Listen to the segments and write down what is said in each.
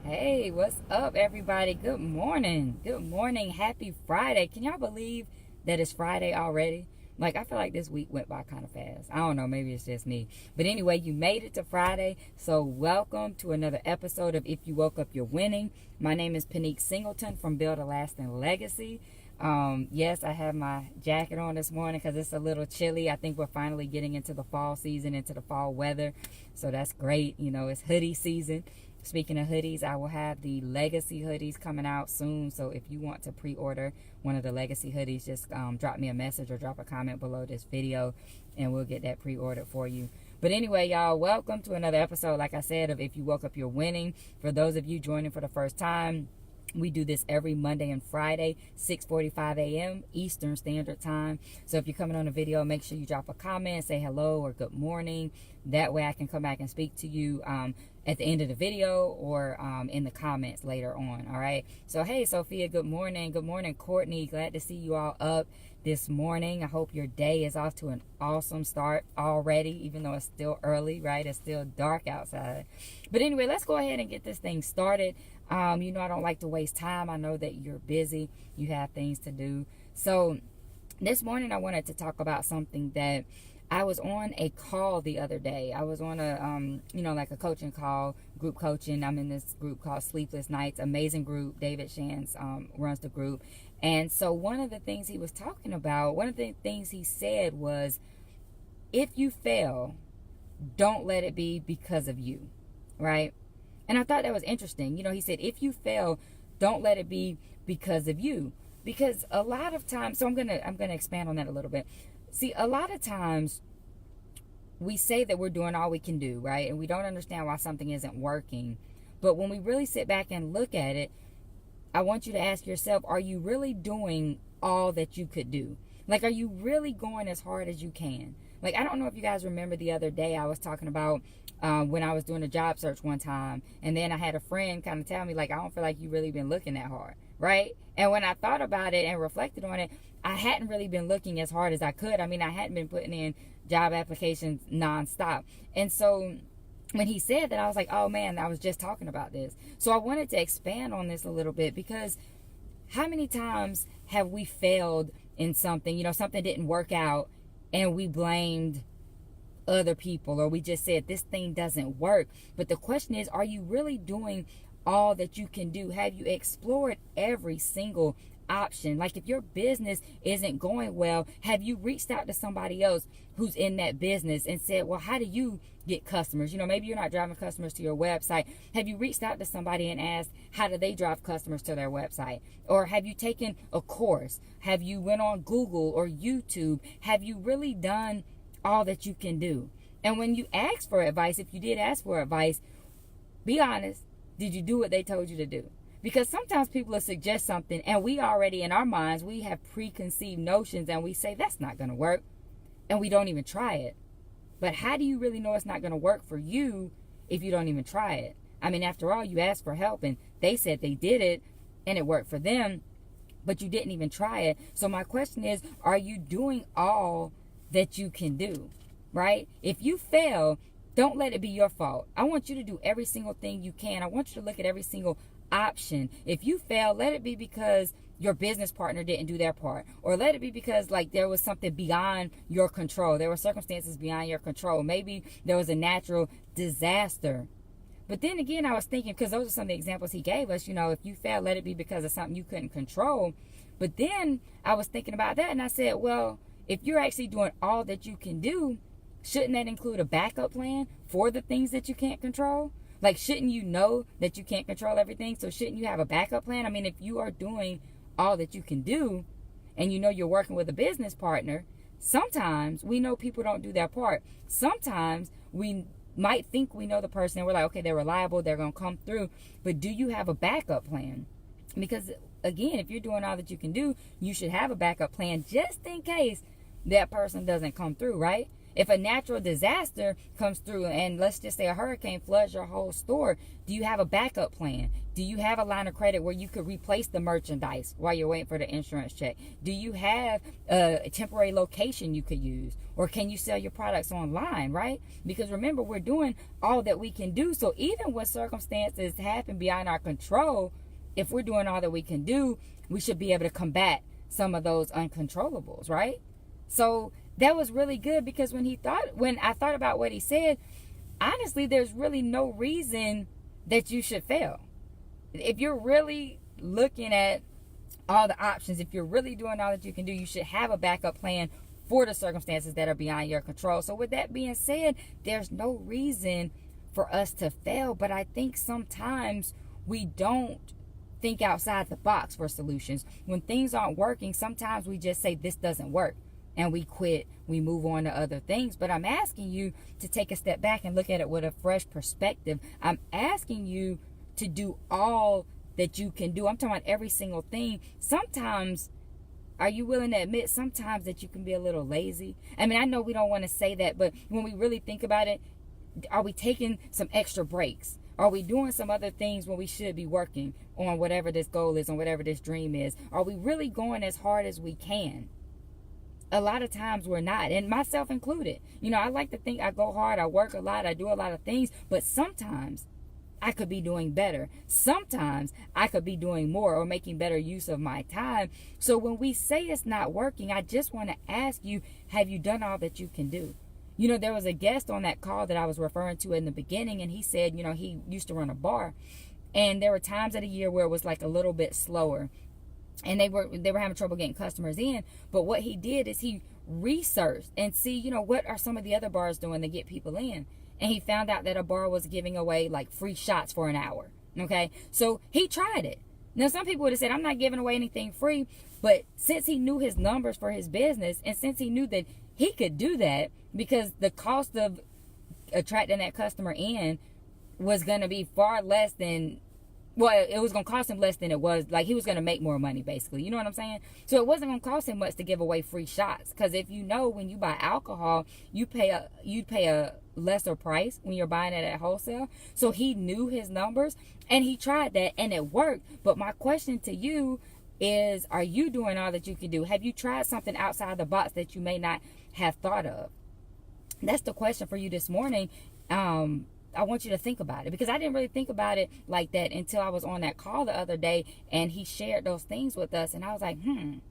Hey, what's up, everybody? Good morning. Good morning. Happy Friday. Can y'all believe that it's Friday already? Like, I feel like this week went by kind of fast. I don't know. Maybe it's just me. But anyway, you made it to Friday. So welcome to another episode of If You Woke Up, You're Winning. My name is Pinique Singleton from Build a Lasting Legacy. Yes, I have my jacket on this morning because it's a little chilly. I think we're finally getting into the fall season, into the fall weather. So that's great. You know, it's hoodie season. Speaking of hoodies, I will have the Legacy hoodies coming out soon. So if you want to pre-order one of the Legacy hoodies, just drop me a message or drop a comment below this video and we'll get that pre-ordered for you. But anyway, y'all, welcome to another episode, like I said, of If You Woke Up, You're Winning. For those of you joining for the first time, we do this every Monday and Friday, 6:45 a.m. Eastern Standard Time. So if you're coming on the video, make sure you drop a comment, say hello or good morning. That way I can come back and speak to you at the end of the video or in the comments later on. All right. So, hey, Sophia, good morning. Good morning, Courtney. Glad to see you all up this morning. I hope your day is off to an awesome start already, even though it's still early, right? It's still dark outside. But anyway, let's go ahead and get this thing started. You know, I don't like to waste time. I know that you're busy. You have things to do. So this morning I wanted to talk about something that I was on a call the other day. I was on a, like a coaching call, group coaching. I'm in this group called Sleepless Nights. Amazing group. David Shands runs the group. And so one of the things he was talking about, one of the things he said was, if you fail, don't let it be because of you, right? And I thought that was interesting. You know, he said, if you fail, don't let it be because of you. Because a lot of times, so I'm gonna expand on that a little bit. See, a lot of times we say that we're doing all we can do, right? And we don't understand why something isn't working. But when we really sit back and look at it, I want you to ask yourself, are you really doing all that you could do? Like, are you really going as hard as you can? Like, I don't know if you guys remember the other day I was talking about when I was doing a job search one time. And then I had a friend kind of tell me, like, I don't feel like you really been looking that hard, right? And when I thought about it and reflected on it, I hadn't really been looking as hard as I could. I mean, I hadn't been putting in job applications nonstop. And so when he said that, I was like, oh man, I was just talking about this. So I wanted to expand on this a little bit, because how many times have we failed in something, you know, something didn't work out and we blamed other people, or we just said this thing doesn't work. But the question is, are you really doing all that you can do? Have you explored every single option? Like, if your business isn't going well, have you reached out to somebody else who's in that business and said, well, how do you get customers? You know, maybe you're not driving customers to your website. Have you reached out to somebody and asked, how do they drive customers to their website? Or have you taken a course? Have you went on Google or YouTube? Have you really done all that you can do? And when you ask for advice, if you did ask for advice, be honest. Did you do what they told you to do? Because sometimes people will suggest something and we already, in our minds, we have preconceived notions and we say that's not going to work, and we don't even try it. But how do you really know it's not going to work for you if you don't even try it? I mean, after all, you asked for help and they said they did it and it worked for them, but you didn't even try it. So my question is, are you doing all that you can do, right? If you fail, don't let it be your fault. I want you to do every single thing you can. I want you to look at every single option. If you fail, let it be because your business partner didn't do their part, or let it be because, like, there was something beyond your control. There were circumstances beyond your control. Maybe there was a natural disaster. But then again, I was thinking, because those are some of the examples he gave us, you know, if you fail, let it be because of something you couldn't control. But then I was thinking about that and I said, well, if you're actually doing all that you can do, shouldn't that include a backup plan for the things that you can't control? Like, shouldn't you know that you can't control everything? So shouldn't you have a backup plan? I mean, if you are doing all that you can do and you know you're working with a business partner, sometimes we know people don't do their part. Sometimes we might think we know the person and we're like, okay, they're reliable, they're going to come through. But do you have a backup plan? Because again, if you're doing all that you can do, you should have a backup plan just in case that person doesn't come through, right? If a natural disaster comes through and let's just say a hurricane floods your whole store, do you have a backup plan? Do you have a line of credit where you could replace the merchandise while you're waiting for the insurance check? Do you have a temporary location you could use? Or can you sell your products online, right? Because remember, we're doing all that we can do. So even when circumstances happen beyond our control, if we're doing all that we can do, we should be able to combat some of those uncontrollables, right? So that was really good, because when I thought about what he said, honestly, there's really no reason that you should fail. If you're really looking at all the options, if you're really doing all that you can do, you should have a backup plan for the circumstances that are beyond your control. So with that being said, there's no reason for us to fail, but I think sometimes we don't think outside the box for solutions. When things aren't working, sometimes we just say this doesn't work and we quit, we move on to other things. But I'm asking you to take a step back and look at it with a fresh perspective. I'm asking you to do all that you can do. I'm talking about every single thing. Sometimes, are you willing to admit sometimes that you can be a little lazy? I mean, I know we don't want to say that, but when we really think about it, are we taking some extra breaks? Are we doing some other things when we should be working on whatever this goal is, on whatever this dream is? Are we really going as hard as we can? A lot of times we're not, and myself included. You know, I like to think I go hard, I work a lot, I do a lot of things, but sometimes I could be doing better. Sometimes I could be doing more or making better use of my time. So when we say it's not working, I just want to ask you, have you done all that you can do? You know, there was a guest on that call that I was referring to in the beginning, and he said, you know, he used to run a bar, and there were times of the year where it was like a little bit slower, and they were having trouble getting customers in. But what he did is he researched and see, you know, what are some of the other bars doing to get people in, and he found out that a bar was giving away like free shots for an hour. Okay, so he tried it. Now, some people would have said, I'm not giving away anything free, but since he knew his numbers for his business, and since he knew that he could do that, because the cost of attracting that customer in was going to be far less than, well, it was going to cost him less than it was, like he was going to make more money, basically. You know what I'm saying? So it wasn't going to cost him much to give away free shots. Because if you know, when you buy alcohol, you pay a lesser price when you're buying it at wholesale. So he knew his numbers, and he tried that, and it worked. But my question to you is, are you doing all that you can do? Have you tried something outside the box that you may not have thought of? That's the question for you this morning. I want you to think about it, because I didn't really think about it like that until I was on that call the other day, and he shared those things with us, and I was like, am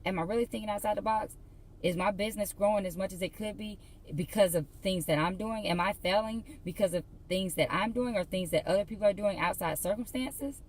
I really thinking outside the box? Is my business growing as much as it could be because of things that I'm doing? Am I failing because of things that I'm doing or things that other people are doing outside circumstances?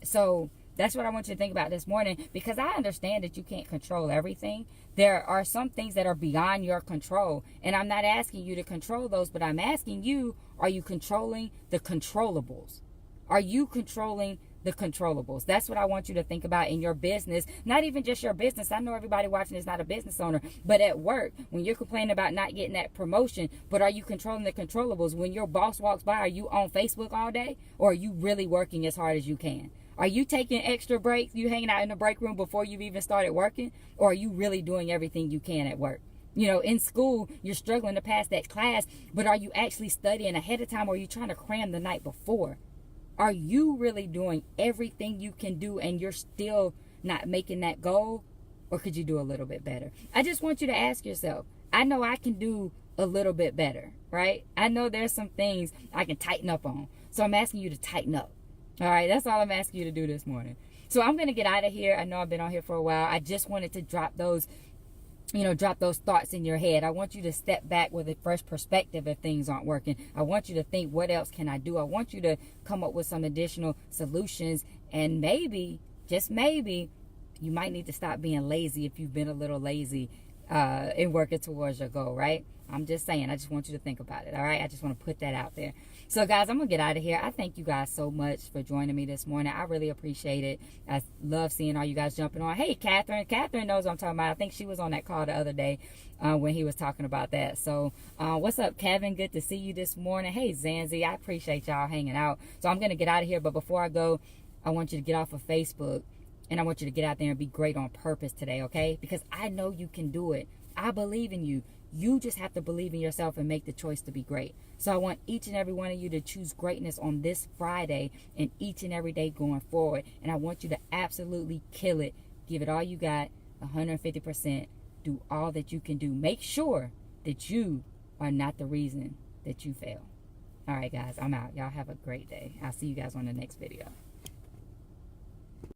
So that's what I want you to think about this morning, because I understand that you can't control everything. There are some things that are beyond your control, and I'm not asking you to control those, but I'm asking you, are you controlling the controllables? Are you controlling the controllables? That's what I want you to think about in your business. Not even just your business. I know everybody watching is not a business owner, but at work, when you're complaining about not getting that promotion, but are you controlling the controllables? When your boss walks by, are you on Facebook all day, or are you really working as hard as you can? Are you taking extra breaks? You hanging out in the break room before you've even started working? Or are you really doing everything you can at work? You know, in school, you're struggling to pass that class, but are you actually studying ahead of time, or are you trying to cram the night before? Are you really doing everything you can do and you're still not making that goal? Or could you do a little bit better? I just want you to ask yourself. I know I can do a little bit better, right? I know there's some things I can tighten up on. So I'm asking you to tighten up. All right, that's all I'm asking you to do this morning. So I'm going to get out of here. I know I've been on here for a while. I just wanted to drop those thoughts in your head. I want you to step back with a fresh perspective if things aren't working. I want you to think, what else can I do? I want you to come up with some additional solutions. And maybe, just maybe, you might need to stop being lazy if you've been a little lazy in working towards your goal, right? I'm just saying, I just want you to think about it, all right? I just want to put that out there. So, guys, I'm going to get out of here. I thank you guys so much for joining me this morning. I really appreciate it. I love seeing all you guys jumping on. Hey, Catherine. Catherine knows what I'm talking about. I think she was on that call the other day when he was talking about that. So, what's up, Kevin? Good to see you this morning. Hey, Zanzi. I appreciate y'all hanging out. So, I'm going to get out of here. But before I go, I want you to get off of Facebook. And I want you to get out there and be great on purpose today, okay? Because I know you can do it. I believe in you. You just have to believe in yourself and make the choice to be great. So I want each and every one of you to choose greatness on this Friday and each and every day going forward. And I want you to absolutely kill it. Give it all you got, 150%. Do all that you can do. Make sure that you are not the reason that you fail. All right, guys, I'm out. Y'all have a great day. I'll see you guys on the next video.